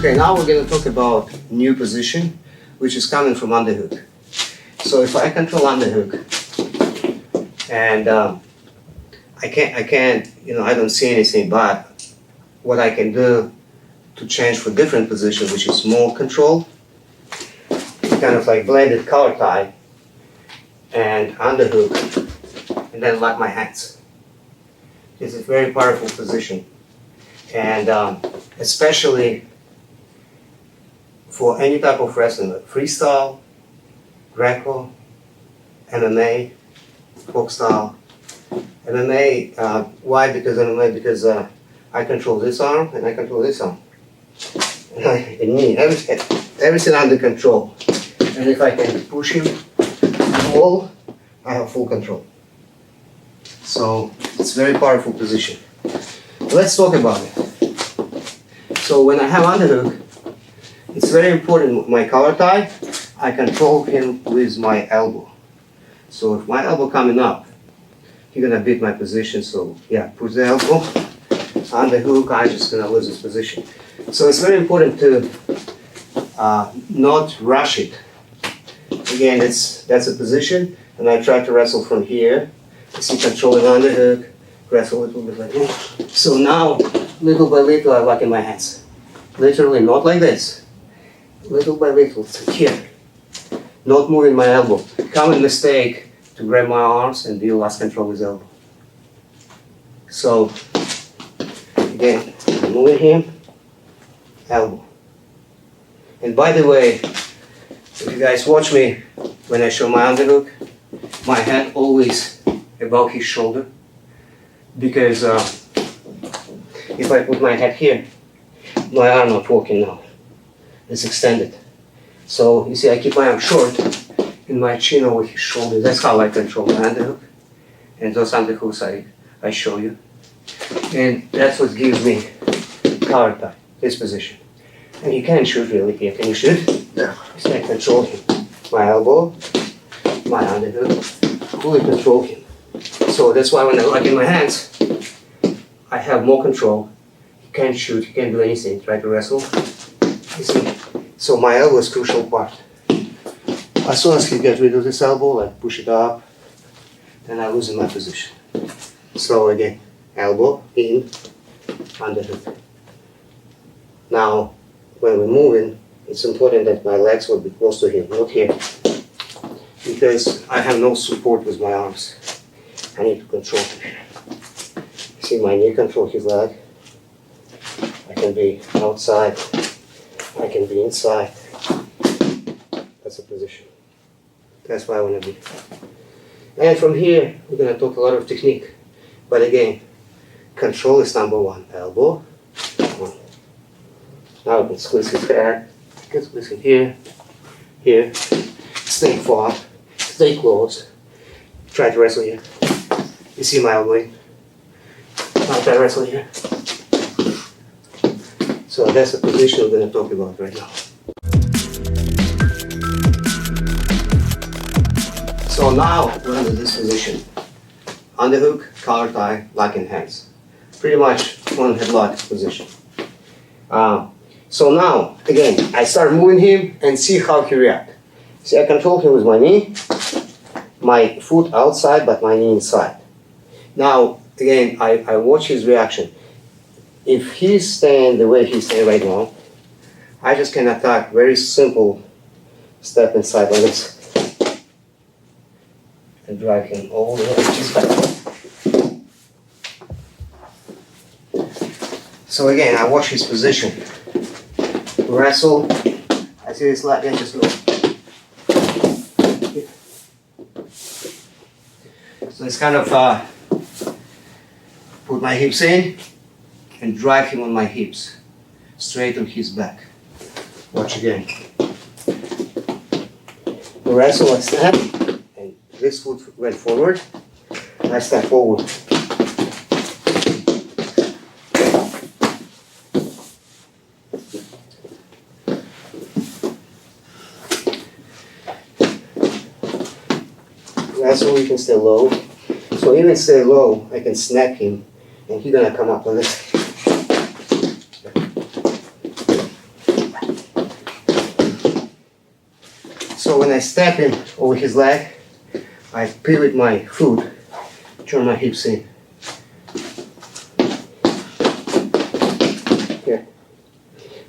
Okay, now we're going to talk about new position, which is coming from underhook. So if I control underhook, and I can't, I don't see anything, but what I can do to change for different position, which is more control, kind of like blended collar tie and underhook, and then lock my hands. It's a very powerful position, and especially for any type of wrestling, like freestyle, Greco, MMA, folk style. MMA, why? Because I control this arm and I control this arm. And me, everything under control. And if I can push him full, I have full control. So it's a very powerful position. Let's talk about it. So when I have underhook, it's very important with my collar tie, I control him with my elbow. So if my elbow coming up, he's gonna beat my position. So yeah, push the elbow on the hook, I'm just gonna lose his position. So it's very important to not rush it. Again, that's a position, and I try to wrestle from here. You see, controlling on the hook, wrestle a little bit like this. So now, little by little, I lock in my hands. Literally, not like this. Little by little, here. Not moving my elbow. Common mistake to grab my arms and do lost control with elbow. So, again, I'm moving him, elbow. And by the way, if you guys watch me when I show my underhook, my hand always above his shoulder, because if I put my head here, my arm not working now. It's extended. So you see, I keep my arm short and my chin over his shoulder. That's how I control my underhook. And those underhooks I show you. And that's what gives me collar tie, this position. And you can shoot really here. Can you shoot? Yeah. So I control him. My elbow, my underhook, fully control him. So that's why when I lock in my hands, I have more control. He can't shoot, he can't do anything, try to wrestle. You see? So my elbow is crucial part. As soon as he gets rid of this elbow, I push it up, then I lose my position. So again, elbow, in, underhook. Now, when we're moving, it's important that my legs will be close to him, not here. Because I have no support with my arms. I need to control him. See my knee control his leg. I can be outside. I can be inside. That's a position. That's where I want to be. And from here, we're going to talk a lot of technique. But again, control is number one. Elbow. One. Now I can squeeze his head. I can squeeze him here. Here. Stay far. Stay close. Try to wrestle here. You see my elbow in. Now try to wrestle here. So that's the position we're going to talk about right now. So now we're under this position. Underhook, collar tie, lock in hands. Pretty much one headlock position. So now, again, I start moving him and see how he reacts. See, I control him with my knee, my foot outside, but my knee inside. Now, again, I watch his reaction. If he's staying the way he's staying right now, I just can attack very simple step inside like this and drive him all the way to his back. So again, I watch his position. Wrestle. I see this leg and just go. So it's kind of put my hips in and drive him on my hips, straight on his back. Watch again. Wrestle, I step, and this foot went forward, and I step forward. Wrestle, you can stay low. So even stay low, I can snap him, and he's gonna come up like this. when I step in over his leg, I pivot my foot, turn my hips in. Here.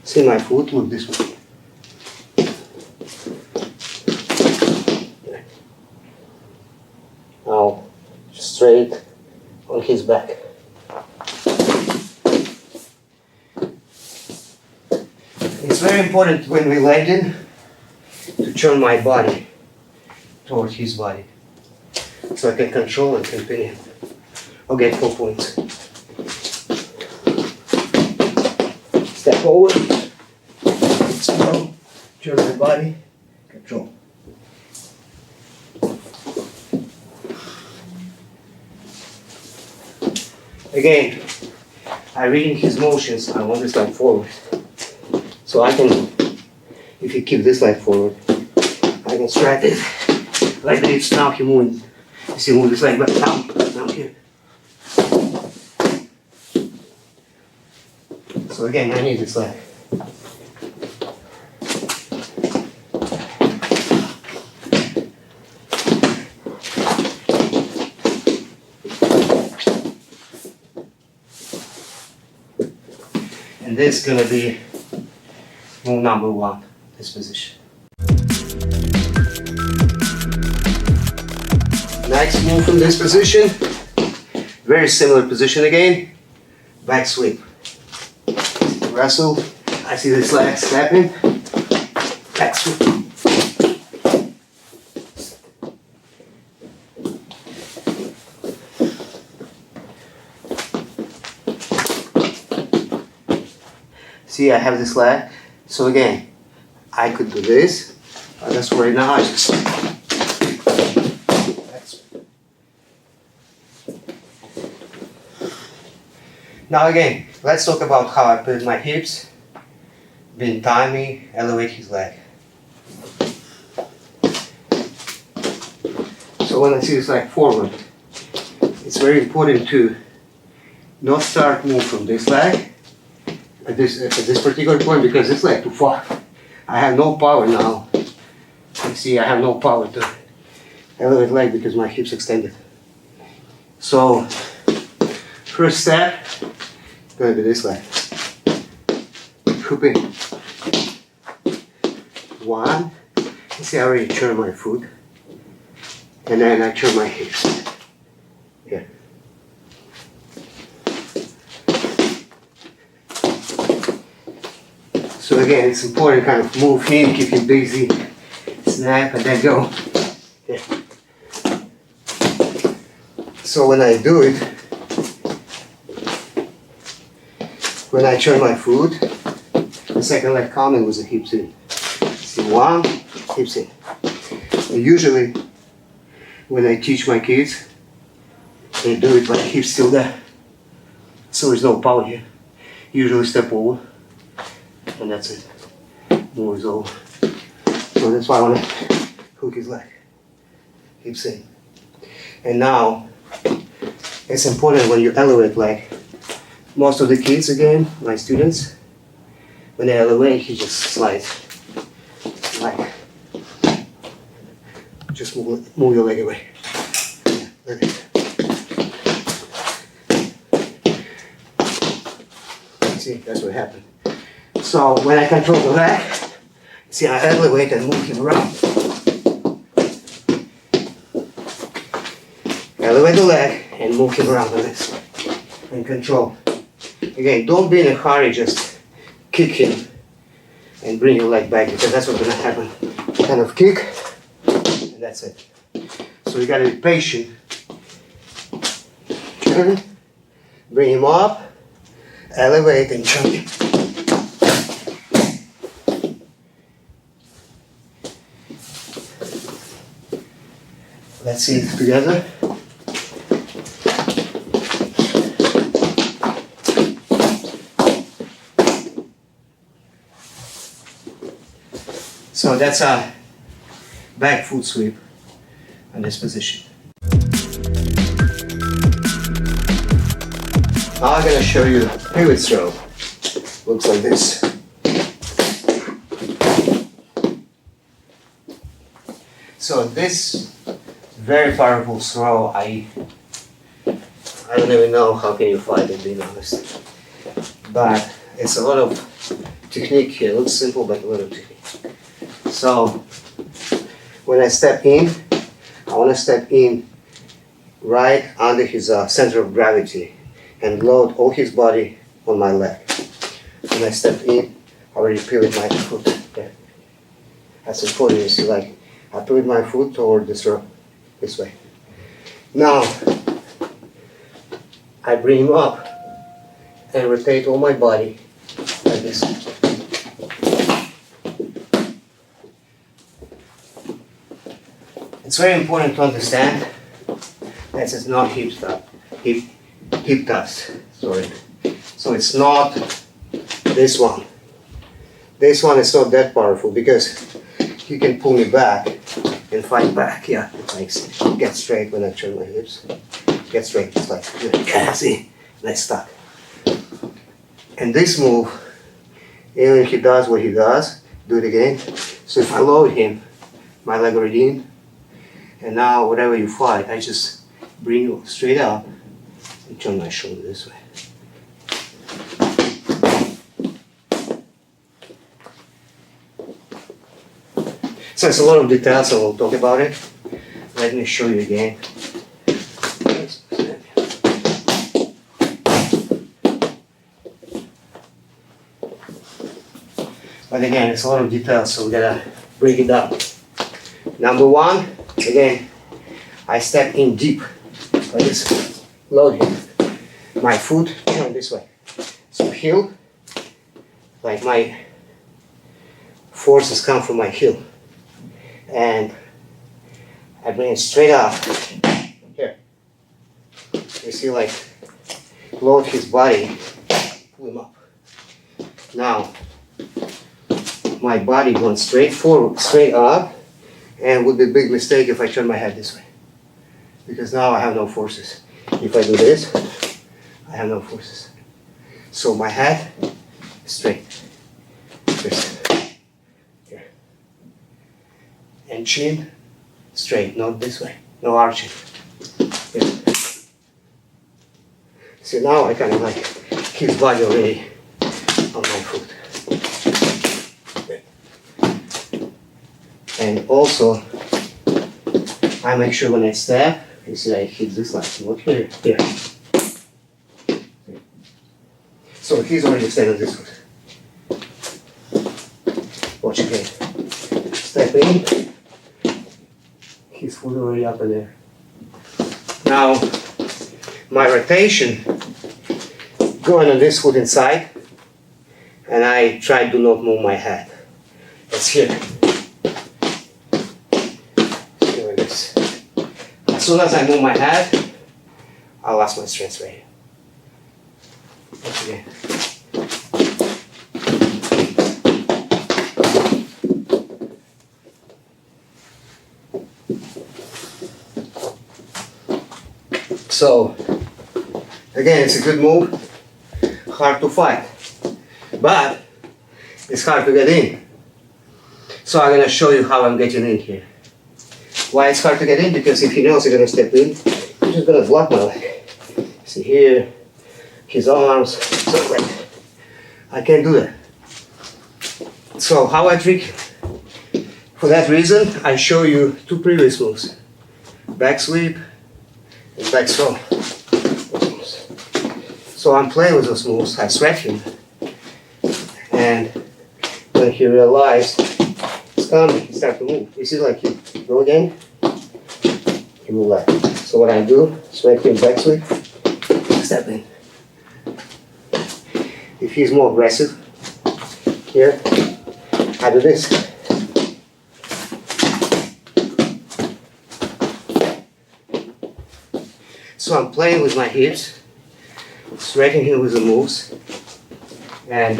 See my foot? Look this way. Now, straight on his back. It's very important when we landing to turn my body toward his body, so I can control and can pin him. I'll get 4 points. Step forward, slow, turn my body, control. Again, I'm reading his motions. I want this leg forward. So I can, if you keep this leg forward, I can strap it like this. Now he moving. You see, move this leg back down here. So again, I need this leg. And this is gonna be move number 1, this position. Next move from this position, very similar position again, back sweep. Wrestle, I see this leg stepping, back sweep. See, I have this leg. So again, I could do this, but that's right now I just. Now again, let's talk about how I put my hips, bend timing, elevate his leg. So when I see this leg forward, it's very important to not start move from this leg at this particular point, because it's like too far. I have no power now. You see, I have no power to elevate leg because my hips extended. So first step, gonna be this leg. Hoop in. 1. You see, I already turn my foot, and then I turn my hips. Yeah. So again, it's important kind of move him, keep him busy, snap, and then go. Yeah. So when I do it, when I turn my foot, the second leg coming with the hips in. See, 1, hips in. And usually, when I teach my kids, they do it but hips still there. So there's no power here. Usually step over. And that's it. Move is over. So that's why I want to hook his leg. Hips in. And now, it's important when you elevate leg. Most of the kids, again, my students, when they elevate, he just slides. Like, just move your leg away. Yeah, like it. See, that's what happened. So when I control the leg, see, I elevate and move him around. Elevate the leg and move him around like this. And control. Again, don't be in a hurry, just kick him and bring your leg back, because that's what's gonna happen. Kind of kick, and that's it. So you gotta be patient. Turn, bring him up, elevate and turn him. Let's see it together. So that's a back foot sweep in this position. Now I'm going to show you pivot throw. Looks like this. So this very powerful throw, I don't even know how can you fight it, being honest. But it's a lot of technique here. It looks simple, but a lot of technique. So when I step in, I want to step in right under his center of gravity and load all his body on my leg. When I step in, I already pivot my foot there. That's important. You see, like I pivot my foot toward this rope, this way. Now I bring him up and rotate all my body like this. It's very important to understand that it's not hip thrust. Sorry. So it's not this one. This one is not that powerful because you can pull me back and fight back. Yeah, like get straight when I turn my hips. Get straight. It's like, yeah, see, nice stuck. And this move, even if he does what he does, do it again. So if I load him, my leg already in, and now whatever you fight, I just bring you straight up and turn my shoulder this way. So it's a lot of details, so we'll talk about it. Let me show you again. But again, it's a lot of details, so we gotta break it down. Number one, again, I step in deep, like this, load him. My foot going this way. So heel, like my forces come from my heel. And I bring it straight up, here. You see, like, load his body, pull him up. Now, my body going straight forward, straight up, and would be a big mistake if I turn my head this way. Because now I have no forces. If I do this, I have no forces. So my head, straight. This. Here. And chin, straight, not this way. No arching. Here. So now I kind of like his body already on my foot. And also, I make sure when I step, you see I hit this line, not here, here. So he's already standing this foot. Watch again. Step in, his foot already up in there. Now, my rotation, going on this foot inside, and I try to not move my head. It's here. As soon as I move my head, I lost my strength right here. Once again. So, again, it's a good move, hard to fight, but it's hard to get in. So I'm going to show you how I'm getting in here. Why it's hard to get in? Because if he knows he's going to step in, he's just going to block my leg. See here, his arms, so like, I can't do that. So how I trick? For that reason, I show you two previous moves. Back sweep and back throw. So I'm playing with those moves, I threat him. And when he realized it's coming, he started to move. You see, like he go again, he move left. So what I do, sweat him back sweep, step in. If he's more aggressive, here, I do this. So I'm playing with my hips, striking him with the moves, and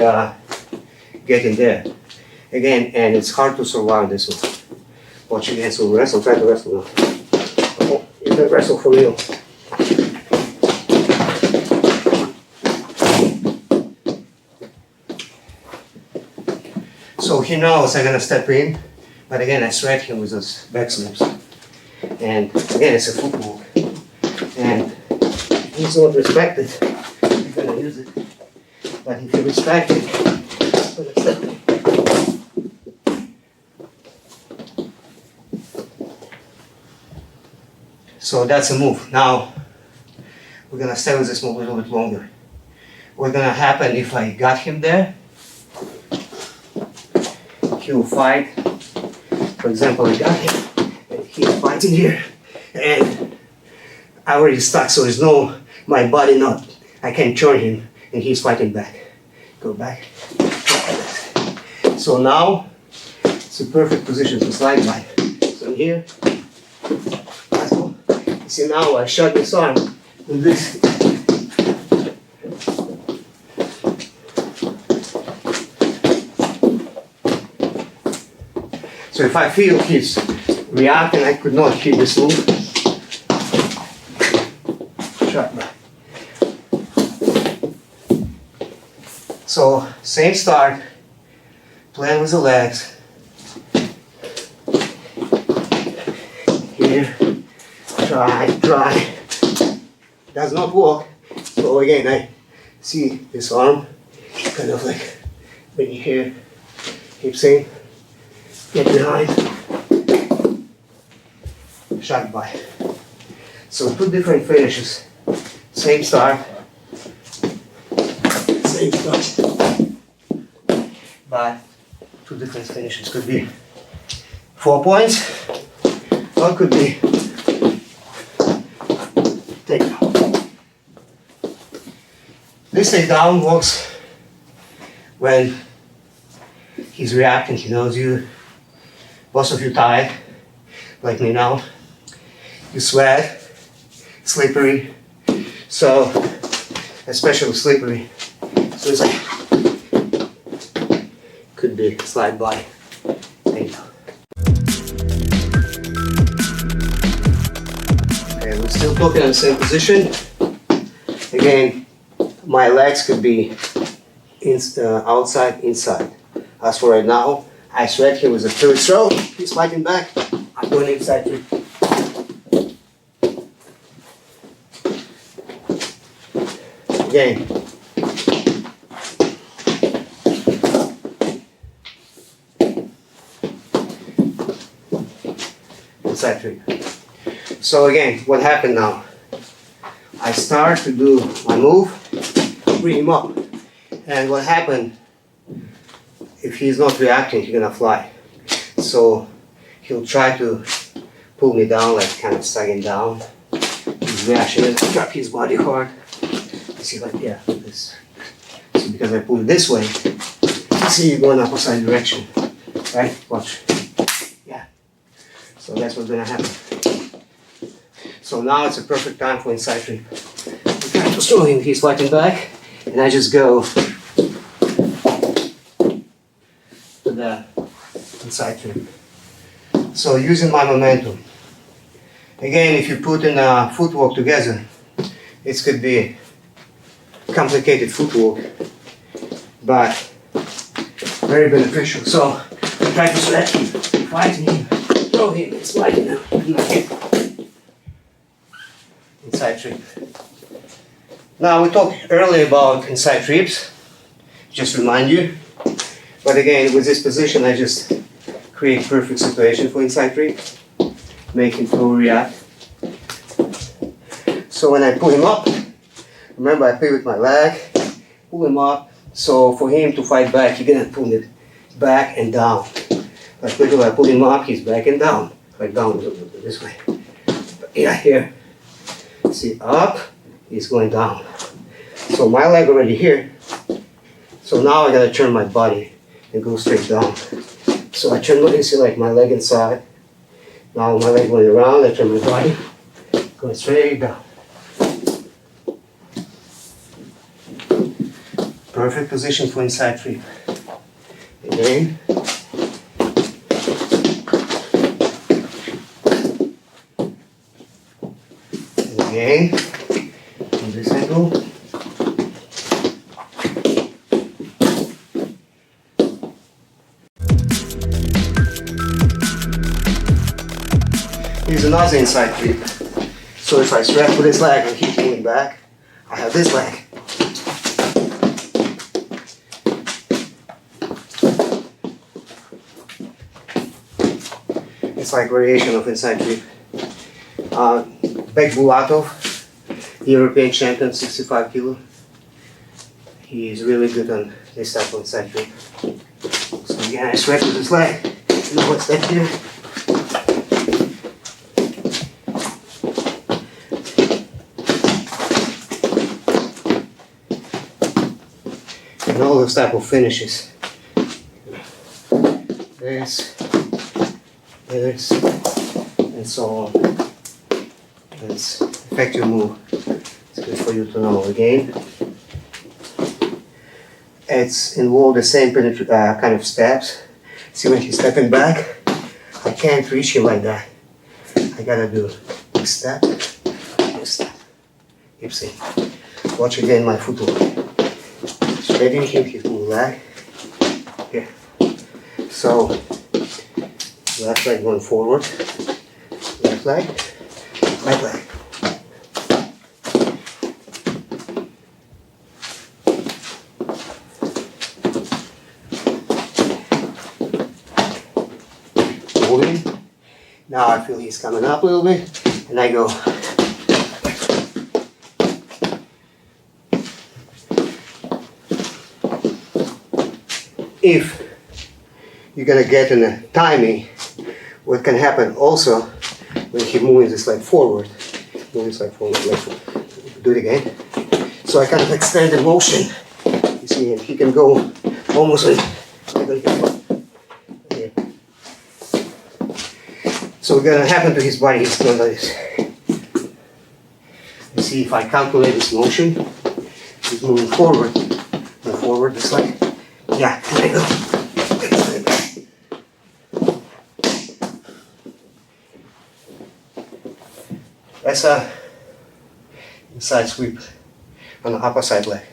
getting there. Again, and it's hard to survive this one. Watch again, so wrestle, try to wrestle now. Oh, you can wrestle for real. So he knows I'm gonna step in But again, I thread him with those back slips. And again, it's a footwork. And if he's not respected, you're gonna use it. But if you respect it, so that's a move. Now, we're gonna stay with this move a little bit longer. What's gonna happen if I got him there? He will fight. For example, I got him, and he's fighting here, and I already stuck, so there's no, my body not, I can turn him, and he's fighting back. Go back. So now, it's a perfect position to slide by. So here, you see now I shut this arm with this. So if I feel he's reacting, I could not hit this move. Shut back. So same start, playing with the legs. Here, try. Does not work. So again, I see this arm, kind of like bring it here, keep saying, get behind, shot by. So two different finishes, same start, same start, but two different finishes. Could be 4 points, or could be takedown. This takedown works when he's reacting, he knows you. Most of you tired, like me now. You sweat, slippery. So, especially slippery. So it's like, could be slide by. There you go. Okay, we're still talking in the same position. Again, my legs could be outside, inside. As for right now, I thread him with a third throw. He's fighting back. I'm going inside three. Again. Inside three. So again, what happened now? I start to do my move, bring him up. And what happened? If he's not reacting, he's gonna fly. So he'll try to pull me down, like kind of sagging down. His reaction is to drop his body hard. You see, like, yeah, this. So because I pull it this way, you see you going opposite direction. Right? Watch. Yeah. So that's what's gonna happen. So now it's a perfect time for inside trip. I'm trying to throw him, he's fighting back, and I just go the inside trip. So using my momentum. Again, if you put in a footwork together, it could be complicated footwork, but very beneficial. So I try to thread him, fighting him, throw him, it's fighting him. Inside trip. Now we talked earlier about inside trips, just remind you. But again, with this position, I just create perfect situation for inside trip, make him to react. So when I pull him up, remember I pivot my leg, pull him up. So for him to fight back, you're gonna pull it back and down. Like when I pull him up, he's back and down, like down this way. But yeah, here. See, up, he's going down. So my leg already here. So now I gotta turn my body and go straight down. So I turn, you see, like my leg inside. Now my leg going around, I turn my body, going straight down. Perfect position for inside trip. Again. And again, from this angle. Here's another inside grip. So if I strap with this leg and keep pulling back, I have this leg. It's like variation of inside grip. Bek Bulatov, European champion, 65 kilo. He is really good on this type of inside grip. So again, I strap with this leg. You know what's that here? And all those type of finishes. This, and so on. It's effective move. It's good for you to know. Again, it's involved the same kind of steps. See, when he's stepping back, I can't reach him like that. I gotta do this step, this step. Keep seeing. Watch again my footwork. Steadying him, he's moving leg. Here. So, left leg going forward, left leg, right leg. Holding. Now I feel he's coming up a little bit, and I go. If you're gonna get in a timing, what can happen also when he moves this leg forward, do it again. So I kind of extend the motion. You see, and he can go almost like here. So what's gonna happen to his body is going like this. You see, if I calculate this motion, he's moving forward, and forward this leg. Yeah, there you go. That's a inside sweep on the upper side leg.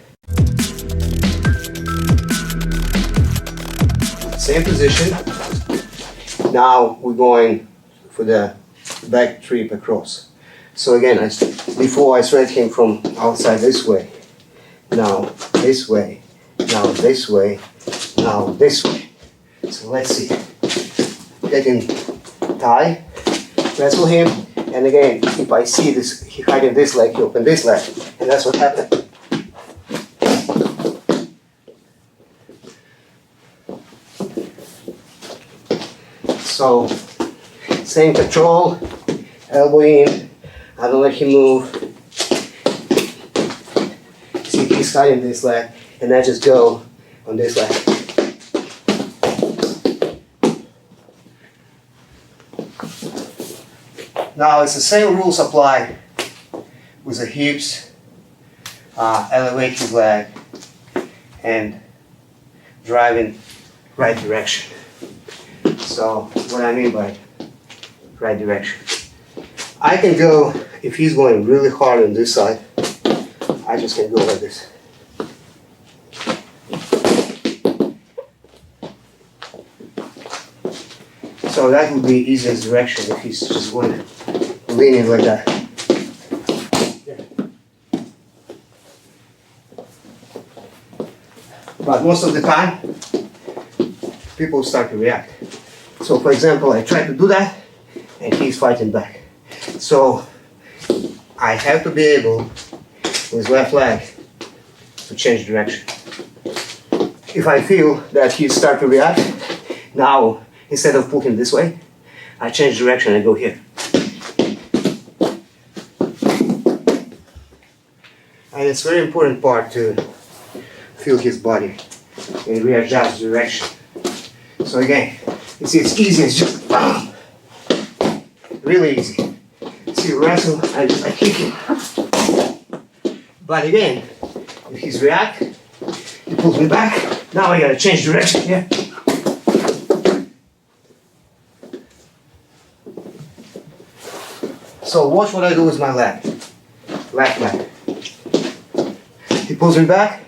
Same position. Now we're going for the back trip across. So again, before I thread him from outside this way, now this way, now this way, now this way. So let's see. Get him tie, wrestle him, and again, if I see this, he hiding this leg, he open this leg, and that's what happened. So, same control, elbow in, I don't let him move. See, he's hiding this leg, and I just go on this leg. Now it's the same rules apply with the hips, elevate his leg, and driving right direction. So what I mean by right direction, I can go, if he's going really hard on this side, I just can go like this. So that would be easiest direction if he's just going leaning like that. But most of the time, people start to react. So for example, I try to do that, and he's fighting back. So I have to be able, with left leg, to change direction. If I feel that he start to react, now instead of pulling this way, I change direction and go here. And it's very important part to feel his body and readjust direction. So again, you see, it's easy, it's just bam, really easy. See, wrestle, I kick him. But again, if he's react, he pulls me back. Now I gotta change direction here. So watch what I do with my leg, left leg. He pulls me back.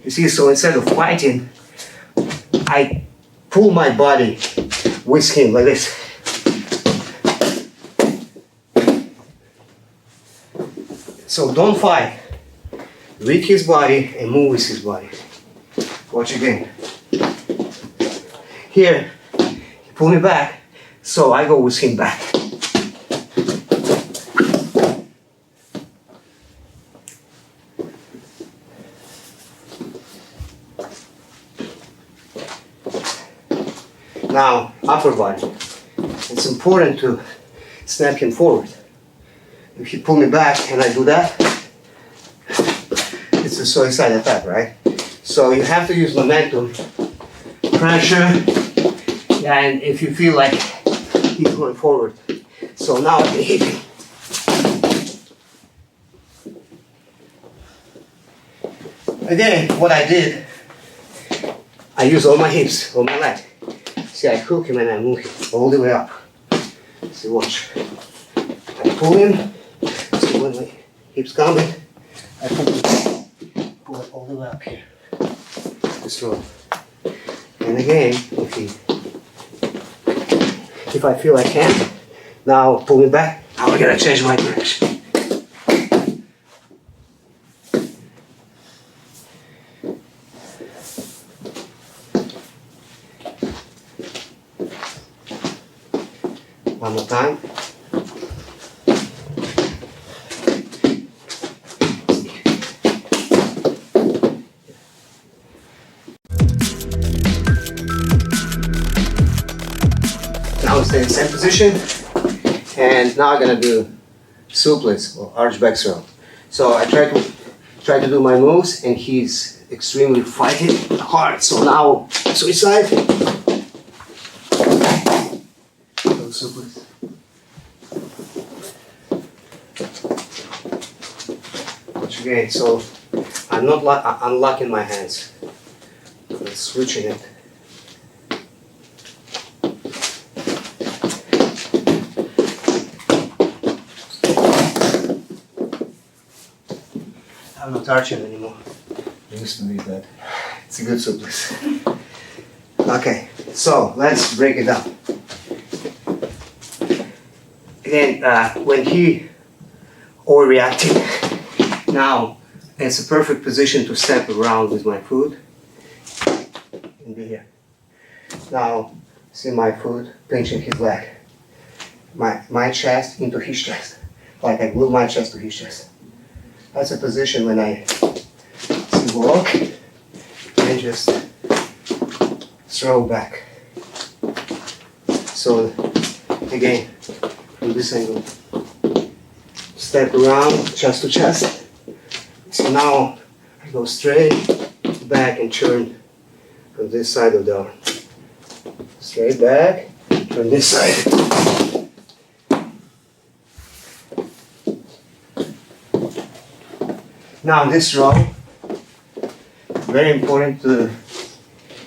You see, so instead of fighting, I pull my body with him like this. So don't fight. Read his body and move with his body. Watch again. Here, he pull me back, so I go with him back. Now, upper body. It's important to snap him forward. If he pull me back and I do that, it's a suicide attack, right? So you have to use momentum, pressure, and if you feel like he's going forward. So now I can hit him. Again, what I did, I use all my hips, all my leg. See, I hook him and I move him all the way up. See, watch. I pull him. See, when my hips coming, I pull it all the way up here. This row. And again, if I feel I can, now pull me back. Now I gotta change my direction. One more time. Now stay in the same position, and now I'm gonna do suplex or arch back throw. So I try to do my moves, and he's extremely fighting hard. So now suicide. Suplex. Watch again. So I'm not unlocking my hands. I'm switching it. I'm not arching anymore. I used to be that. It's a good suplex. Okay, so let's break it down. Again, when he overreacted, now it's a perfect position to step around with my foot and be here. Now, see my foot pinching his leg. My chest into his chest. Like I glue my chest to his chest. That's a position when I see walk and just throw back. So, again, from this angle, step around chest to chest. So now I go straight back and turn from this side of the arm. Straight back, turn this side. Now this row, very important to,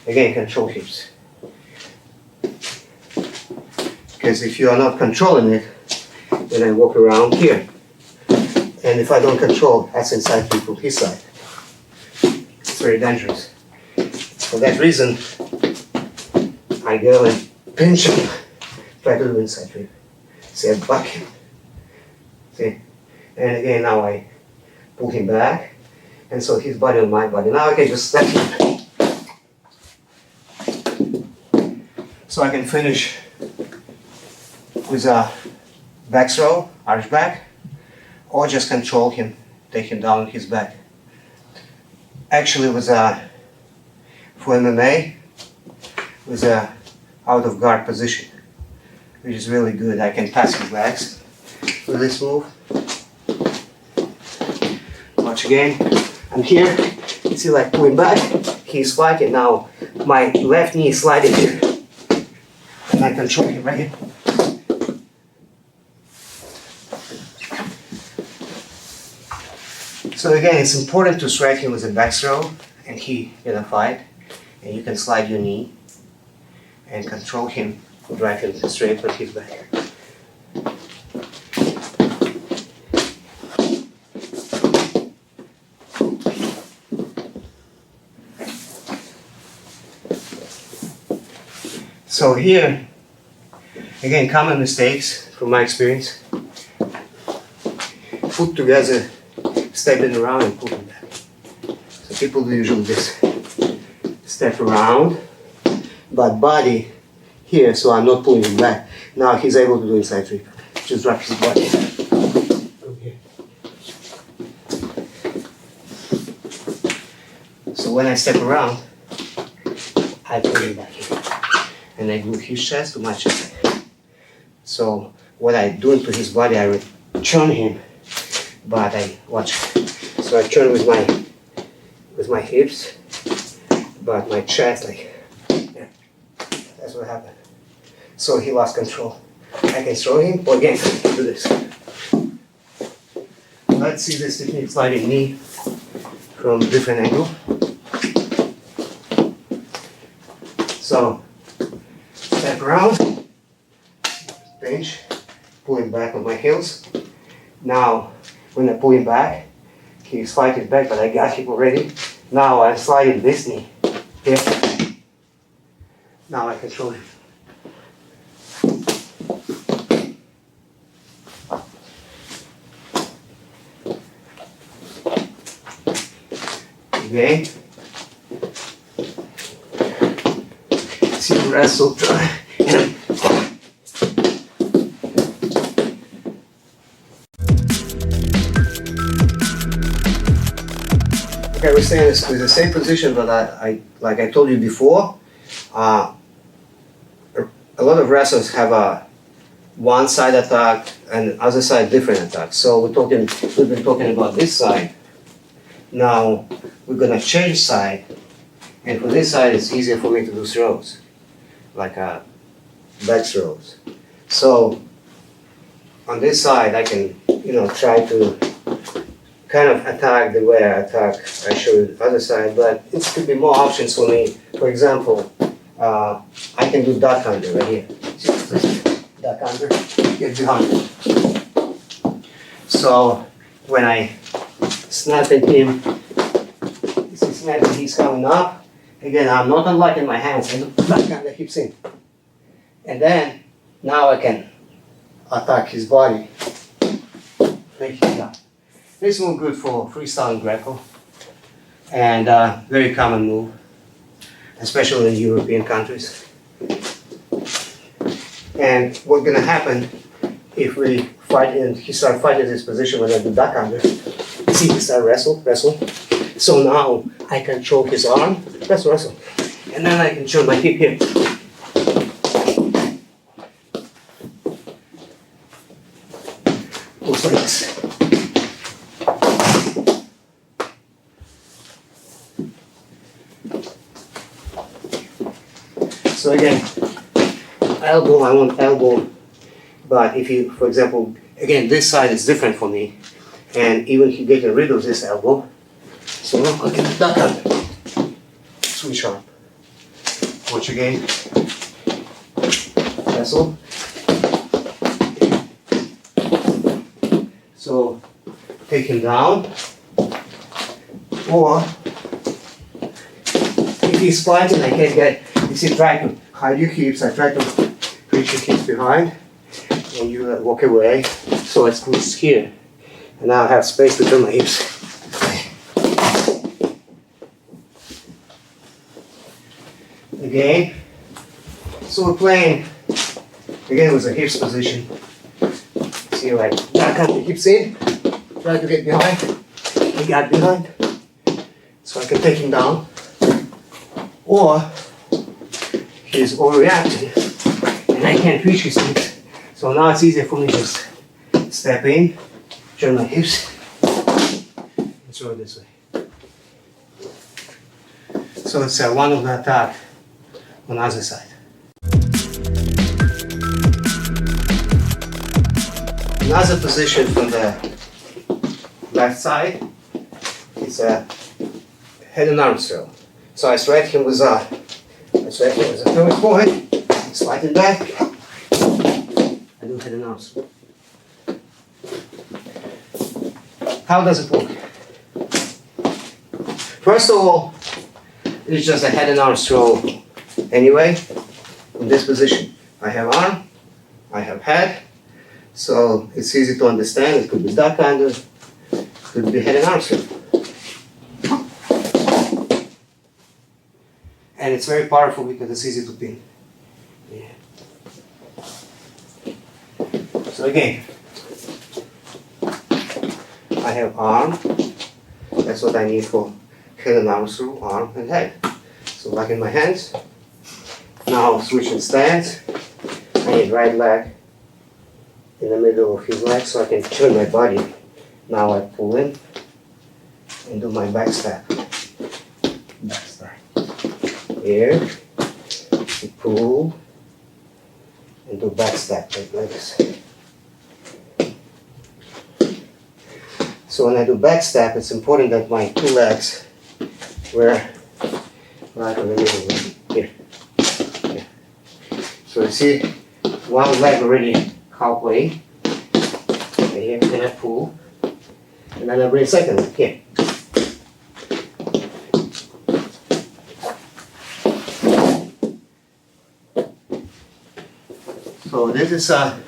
again, control hips. Because if you are not controlling it, then I walk around here. And if I don't control, that's inside people, his side. It's very dangerous. For that reason, I go and pinch him, try to do inside rib. See, I back him. See? And again, now I pull him back, and so his body on my body. Now I can just step him. So I can finish with a back throw, arch back, or just control him, take him down on his back. Actually, for MMA, with a out of guard position, which is really good. I can pass his legs with this move. Watch again. I'm here. You see, like pulling back. He's fighting now. My left knee is sliding here, and I control him right here. So again, it's important to strike him with a back throw, and he in a fight, and you can slide your knee and control him, drive him straight with his back. So here, again, common mistakes from my experience. Foot together stepping around and pulling back. So people do usually this. Step around, but body here, so I'm not pulling him back. Now he's able to do inside trip. Just drop his body. Okay. So when I step around, I pull him back here. And I move his chest to my chest. So what I do to his body, I return him, but I watch. So I turn with my hips, but my chest, like, yeah. That's what happened. So he lost control. I can throw him, or again, I can do this. Let's see this technique, sliding knee from different angle. So, step around, pinch, pull him back on my heels. Now, when I pull him back, he's fighting back, but I got him already. Now I'm sliding this knee here. Now I control him. Okay. See the wrestle try. Okay, we're staying in the same position, but I like I told you before, a lot of wrestlers have a one side attack and other side different attack. So we've been talking about this side. Now we're gonna change side, and for this side it's easier for me to do throws, like back throws. So on this side I can, try to kind of attack the way I showed the other side, but it could be more options for me. For example, I can do duck under right here. Duck under, get behind. So when I snap at him, he's coming up. Again, I'm not unlocking my hands, I do duck under hips in. And then, now I can attack his body. Make him down. This move good for freestyle and Greco, and very common move, especially in European countries. And what's gonna happen if we fight and he start fighting this position when I do duck under? See, he start wrestle. So now I control his arm. That's wrestle, and then I can turn my hip here. Looks like this. So again, elbow, I want elbow, but if you, for example, again, this side is different for me, and even if you get rid of this elbow, so now I can duck under, switch arm, watch again, wrestle. So take him down, or if he's fighting, I can't get. You see, try to hide your hips. I try to reach your hips behind, and you walk away. So I squeeze here, and now I have space between my hips. Again. So we're playing again with the hips position. See, like duck under hips in, try to get behind. He got behind, so I can take him down, or he's overreacting and I can't reach his hips. So now it's easier for me to just step in, turn my hips, and throw it this way. So it's one of the attack on the other side. Another position from the left side is a head and arm throw. So I strike him with a throwing point, slide it back, I do head and arm throw. How does it work? First of all, it's just a head and arm throw anyway. In this position, I have arm, I have head, so it's easy to understand. It could be duck under, could be head and arms row. And it's very powerful because it's easy to pin. Yeah. So again, I have arm. That's what I need for head and arms row, arm and head. So back in my hands. Now switching stance. I need right leg in the middle of his leg so I can turn my body. Now I pull in and do my back step. Back step. Here, you pull and do back step like this. So when I do back step, it's important that my two legs were right in the middle here. Yeah. So you see, one leg already halfway. Here, then I pull, and then I bring second leg here. So this is a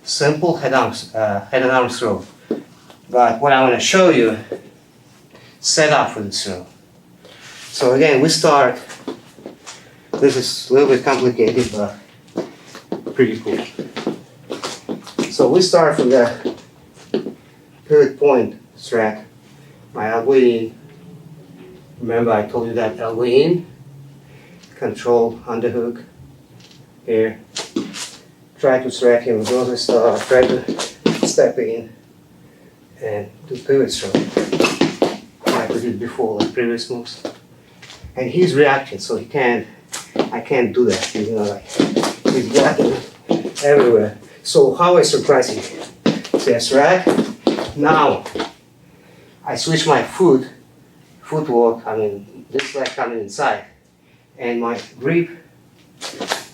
simple head and arms row. But what I want to show you, set up for this row. So again, we start. This is a little bit complicated, but pretty cool. So we start from the pivot point strap. My elbow in. Remember, I told you that elbow in. Control underhook. Here. Try to strap him with those start. Try to step in and do pivot stroke. Like we did before, like previous moves. And he's reacting, so I can't do that. You know, like he's reacting everywhere. So how I surprise him? See, I strap. Now I switch my footwork. I mean, this leg coming inside, and my grip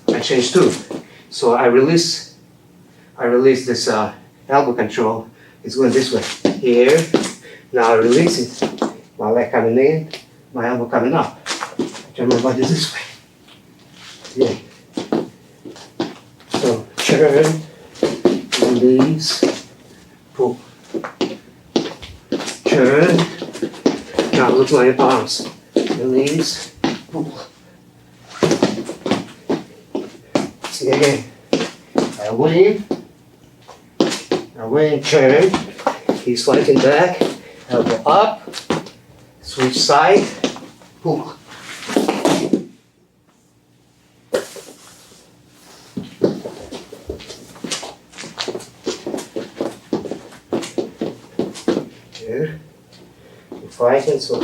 I change too. So I release this elbow control. It's going this way. Here. Now I release it. My leg coming in, my elbow coming up. Turn my body this way. Yeah. So turn, release, pull. Turn. Now look at my arms. Release, pull. See again. Elbow in, turn. He's flanking back. Elbow up. Switch side. Pull. Here. You're fighting, so